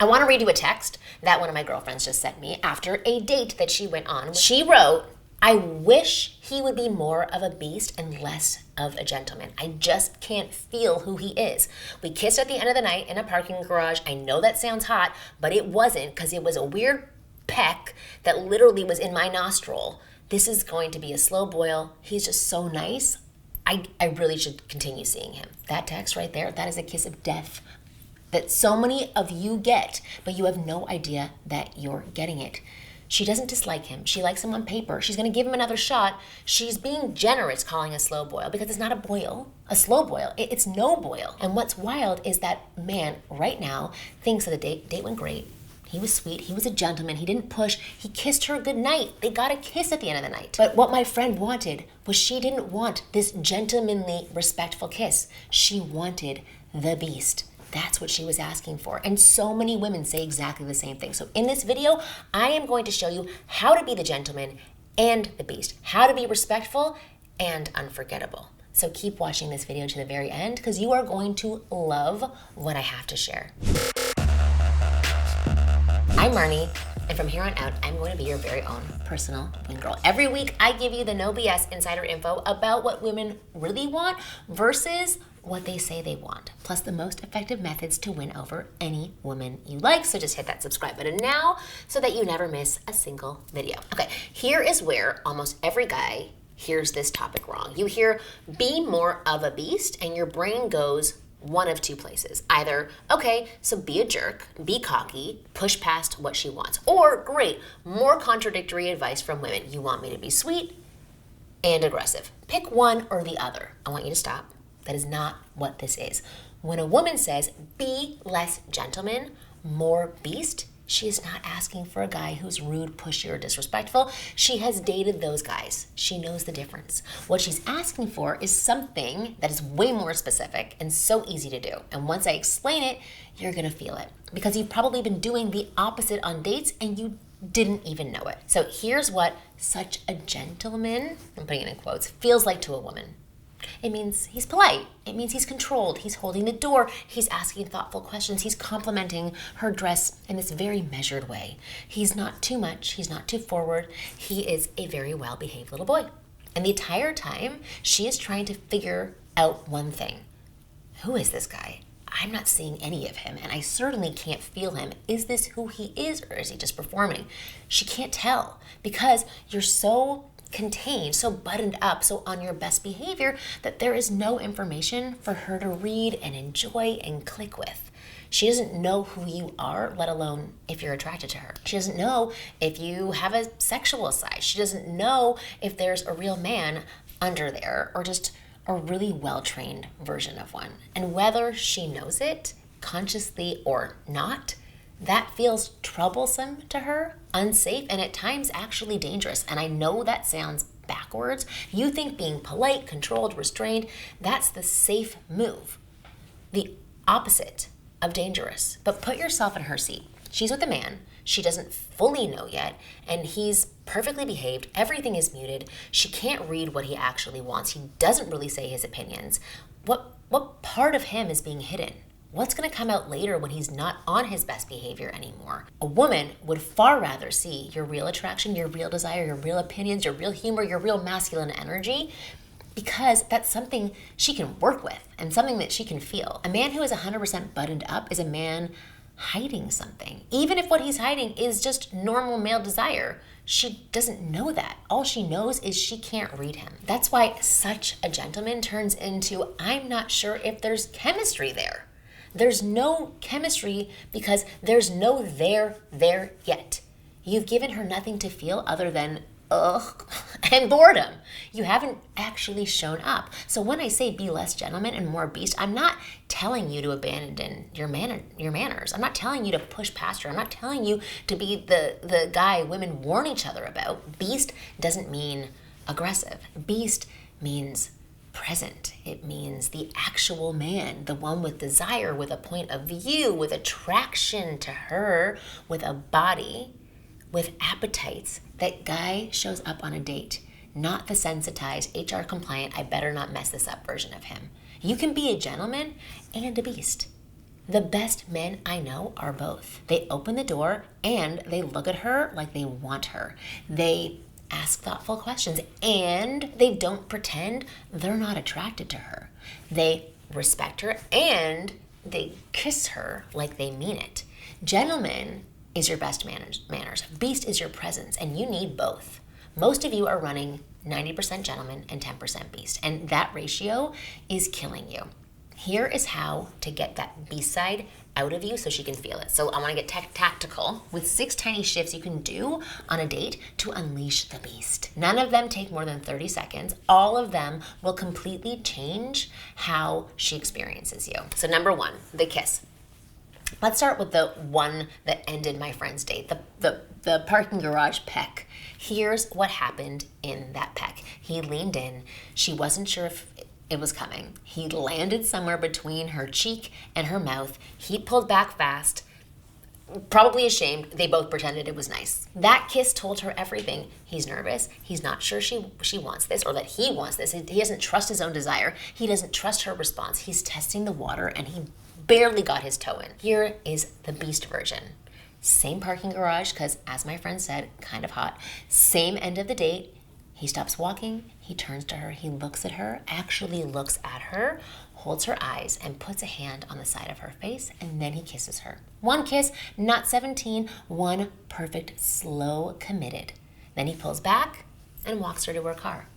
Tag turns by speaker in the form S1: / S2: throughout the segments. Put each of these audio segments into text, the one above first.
S1: I want to read you a text that one of my girlfriends just sent me after a date that she went on. She wrote, "I wish he would be more of a beast and less of a gentleman. I just can't feel who he is. We kissed at the end of the night in a parking garage. I know that sounds hot, but it wasn't, because it was a weird peck that literally was in my nostril. This is going to be a slow boil. He's just so nice. I really should continue seeing him." That text right there, that is a kiss of death that so many of you get, but you have no idea that you're getting it. She doesn't dislike him. She likes him on paper. She's going to give him another shot. She's being generous calling a slow boil, because it's not a boil, a slow boil. It's no boil. And what's wild is that man right now thinks that the date went great. He was sweet. He was a gentleman. He didn't push. He kissed her goodnight. They got a kiss at the end of the night. But what my friend wanted was, she didn't want this gentlemanly, respectful kiss. She wanted the beast. That's what she was asking for. And so many women say exactly the same thing. So in this video, I am going to show you how to be the gentleman and the beast, how to be respectful and unforgettable. So keep watching this video to the very end, because you are going to love what I have to share. I'm Marni, and from here on out, I'm going to be your very own personal wing girl. Every week, I give you the no BS insider info about what women really want versus what they say they want, plus the most effective methods to win over any woman you like. So just hit that subscribe button now so that you never miss a single video. Okay, here is where almost every guy hears this topic wrong. You hear be more of a beast, and your brain goes one of two places. Either, okay, so be a jerk, be cocky, push past what she wants. Or, great, more contradictory advice from women. You want me to be sweet and aggressive. Pick one or the other. I want you to stop. That is not what this is. When a woman says, be less gentleman, more beast, she is not asking for a guy who's rude, pushy, or disrespectful. She has dated those guys. She knows the difference. What she's asking for is something that is way more specific and so easy to do. And once I explain it, you're gonna feel it, because you've probably been doing the opposite on dates and you didn't even know it. So here's what such a gentleman, I'm putting it in quotes, feels like to a woman. It means he's polite. It means he's controlled. He's holding the door. He's asking thoughtful questions. He's complimenting her dress in this very measured way. He's not too much. He's not too forward. He is a very well-behaved little boy. And the entire time, she is trying to figure out one thing. Who is this guy? I'm not seeing any of him, and I certainly can't feel him. Is this who he is, or is he just performing? She can't tell, because you're so contained, so buttoned up, so on your best behavior, that there is no information for her to read and enjoy and click with. She doesn't know who you are, let alone if you're attracted to her. She doesn't know if you have a sexual side. She doesn't know if there's a real man under there, or just a really well-trained version of one. And whether she knows it, consciously or not, that feels troublesome to her, unsafe, and at times actually dangerous. And I know that sounds backwards. You think being polite, controlled, restrained, that's the safe move. The opposite of dangerous. But put yourself in her seat. She's with a man she doesn't fully know yet, and he's perfectly behaved. Everything is muted. She can't read what he actually wants. He doesn't really say his opinions. What part of him is being hidden? What's going to come out later when he's not on his best behavior anymore? A woman would far rather see your real attraction, your real desire, your real opinions, your real humor, your real masculine energy, because that's something she can work with and something that she can feel. A man who is 100% buttoned up is a man hiding something. Even if what he's hiding is just normal male desire, she doesn't know that. All she knows is she can't read him. That's why such a gentleman turns into, I'm not sure if there's chemistry there. There's no chemistry because there's no there yet. You've given her nothing to feel other than ugh and boredom. You haven't actually shown up. So when I say be less gentleman and more beast, I'm not telling you to abandon your manners. I'm not telling you to push past her. I'm not telling you to be the guy women warn each other about. Beast doesn't mean aggressive. Beast means present. It means the actual man, the one with desire, with a point of view, with attraction to her, with a body, with appetites. That guy shows up on a date, not the sensitized, HR compliant, I better not mess this up version of him. You can be a gentleman and a beast. The best men I know are both. They open the door and they look at her like they want her. They ask thoughtful questions and they don't pretend they're not attracted to her. They respect her and they kiss her like they mean it. Gentleman is your best manners. Beast is your presence, and you need both. Most of you are running 90% gentleman and 10% beast, and that ratio is killing you. Here is how to get that beast side out of you so she can feel it. So I want to get tactical with 6 tiny shifts you can do on a date to unleash the beast. None of them take more than 30 seconds. All of them will completely change how she experiences you. So number 1, the kiss. Let's start with the one that ended my friend's date, the parking garage peck. Here's what happened in that peck. He leaned in. She wasn't sure if it was coming. He landed somewhere between her cheek and her mouth. He pulled back fast, probably ashamed. They both pretended it was nice. That kiss told her everything. He's nervous. He's not sure she wants this or that he wants this. He doesn't trust his own desire. He doesn't trust her response. He's testing the water and he barely got his toe in. Here is the beast version. Same parking garage, because as my friend said, kind of hot. Same end of the date. He stops walking, he turns to her, he looks at her, actually looks at her, holds her eyes, and puts a hand on the side of her face, and then he kisses her. 1 kiss, not 17, 1 perfect, slow, committed. Then he pulls back and walks her to her car.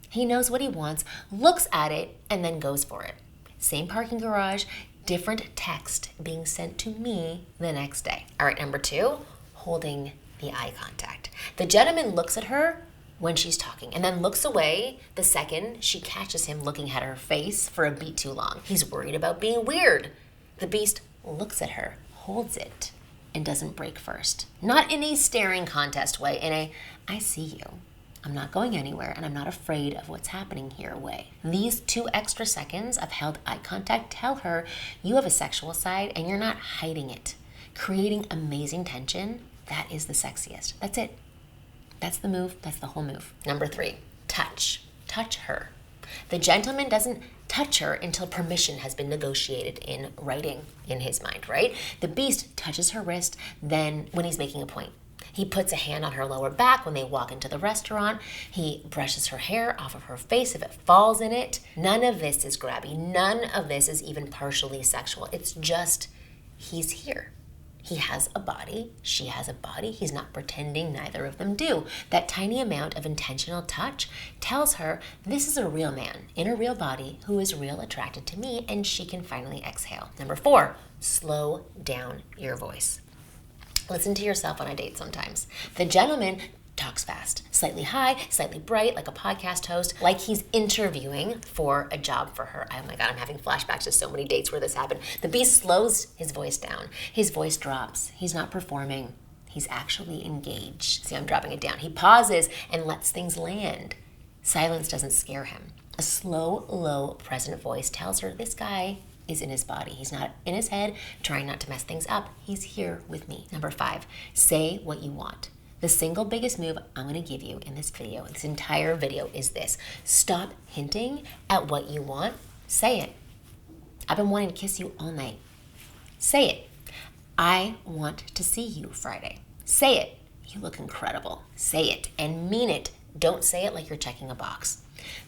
S1: He knows what he wants, looks at it, and then goes for it. Same parking garage, different text being sent to me the next day. All right, number 2, holding the eye contact. The gentleman looks at her when she's talking and then looks away the second she catches him looking at her face for a beat too long. He's worried about being weird. The beast looks at her, holds it, and doesn't break first. Not in a staring contest way, in a, I see you. I'm not going anywhere and I'm not afraid of what's happening here way. These 2 extra seconds of held eye contact tell her you have a sexual side and you're not hiding it. Creating amazing tension, that is the sexiest. That's it. That's the move. That's the whole move. Number 3, touch. Touch her. The gentleman doesn't touch her until permission has been negotiated in writing in his mind, right? The beast touches her wrist then when he's making a point. He puts a hand on her lower back when they walk into the restaurant. He brushes her hair off of her face if it falls in it. None of this is grabby. None of this is even partially sexual. It's just, he's here. He has a body, she has a body. He's not pretending, neither of them do. That tiny amount of intentional touch tells her this is a real man in a real body who is real attracted to me, and she can finally exhale. Number 4, slow down your voice. Listen to yourself on a date sometimes. The gentleman talks fast, slightly high, slightly bright, like a podcast host, like he's interviewing for a job for her. Oh my God, I'm having flashbacks to so many dates where this happened. The beast slows his voice down. His voice drops. He's not performing. He's actually engaged. See, I'm dropping it down. He pauses and lets things land. Silence doesn't scare him. A slow, low, present voice tells her this guy is in his body. He's not in his head, trying not to mess things up. He's here with me. Number 5, say what you want. The single biggest move I'm going to give you in this video, this entire video, is this. Stop hinting at what you want. Say it. I've been wanting to kiss you all night. Say it. I want to see you Friday. Say it. You look incredible. Say it and mean it. Don't say it like you're checking a box.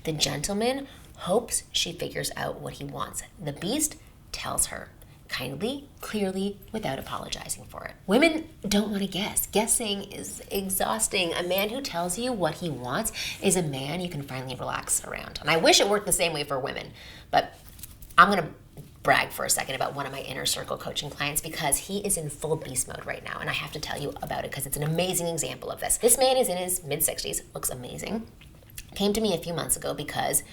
S1: The gentleman hopes she figures out what he wants. The beast tells her. Kindly, clearly, without apologizing for it. Women don't want to guess. Guessing is exhausting. A man who tells you what he wants is a man you can finally relax around. And I wish it worked the same way for women, but I'm going to brag for a second about one of my inner circle coaching clients because he is in full beast mode right now, and I have to tell you about it because it's an amazing example of this. This man is in his mid-60s, looks amazing, came to me a few months ago because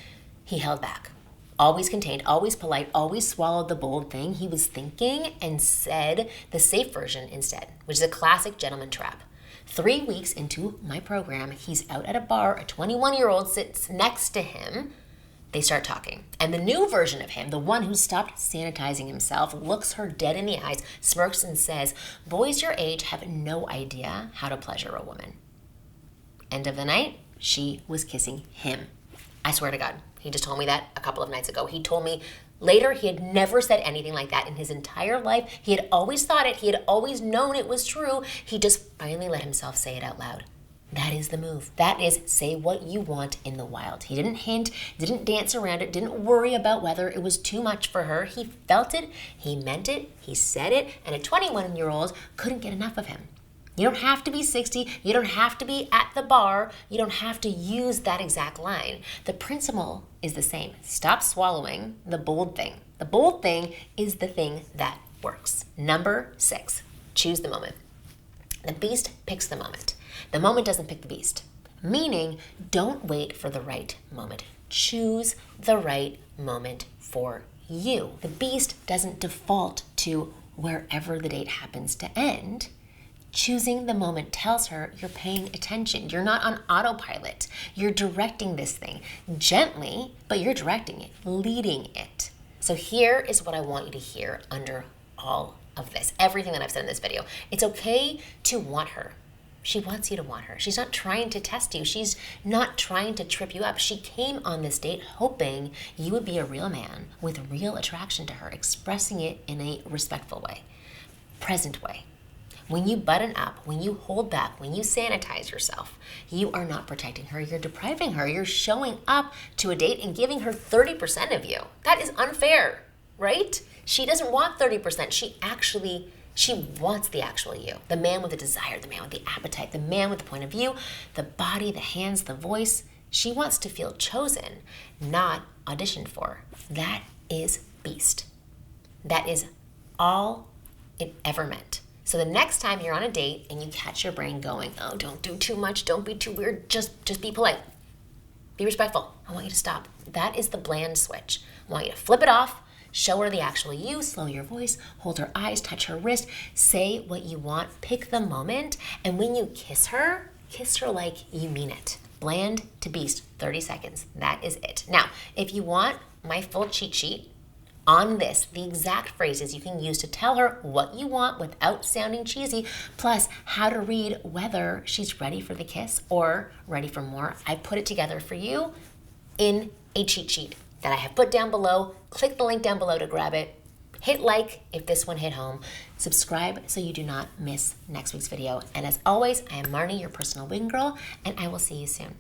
S1: he held back. Always contained, always polite, always swallowed the bold thing he was thinking and said the safe version instead, which is a classic gentleman trap. 3 weeks into my program, he's out at a bar, a 21-year-old sits next to him. They start talking. And the new version of him, the one who stopped sanitizing himself, looks her dead in the eyes, smirks and says, "Boys your age have no idea how to pleasure a woman." End of the night, she was kissing him. I swear to God. He just told me that a couple of nights ago. He told me Later, he had never said anything like that in his entire life. He had always thought it. He had always known it was true. He just finally let himself say it out loud. That is the move. That is say what you want in the wild. He didn't hint, didn't dance around it, didn't worry about whether it was too much for her. He felt it, he meant it, he said it, and a 21-year-old couldn't get enough of him. You don't have to be 60. You don't have to be at the bar. You don't have to use that exact line. The principle is the same. Stop swallowing the bold thing. The bold thing is the thing that works. Number 6, choose the moment. The beast picks the moment. The moment doesn't pick the beast. Meaning, don't wait for the right moment. Choose the right moment for you. The beast doesn't default to wherever the date happens to end. Choosing the moment tells her you're paying attention. You're not on autopilot. You're directing this thing gently, but you're directing it, leading it. So here is what I want you to hear under all of this, everything that I've said in this video. It's okay to want her. She wants you to want her. She's not trying to test you. She's not trying to trip you up. She came on this date hoping you would be a real man with real attraction to her, expressing it in a respectful way, present way. When you button up, when you hold back, when you sanitize yourself, you are not protecting her. You're depriving her. You're showing up to a date and giving her 30% of you. That is unfair, right? She doesn't want 30%. She wants the actual you. The man with the desire, the man with the appetite, the man with the point of view, the body, the hands, the voice. She wants to feel chosen, not auditioned for. That is beast. That is all it ever meant. So the next time you're on a date and you catch your brain going, oh, don't do too much, don't be too weird, just be polite. Be respectful. I want you to stop. That is the bland switch. I want you to flip it off, show her the actual you, slow your voice, hold her eyes, touch her wrist, say what you want, pick the moment, and when you kiss her like you mean it. Bland to beast, 30 seconds. That is it. Now, if you want my full cheat sheet on this, the exact phrases you can use to tell her what you want without sounding cheesy, plus how to read whether she's ready for the kiss or ready for more, I put it together for you in a cheat sheet that I have put down below. Click the link down below to grab it. Hit like if this one hit home. Subscribe so you do not miss next week's video. And as always, I am Marni, your personal wing girl, and I will see you soon.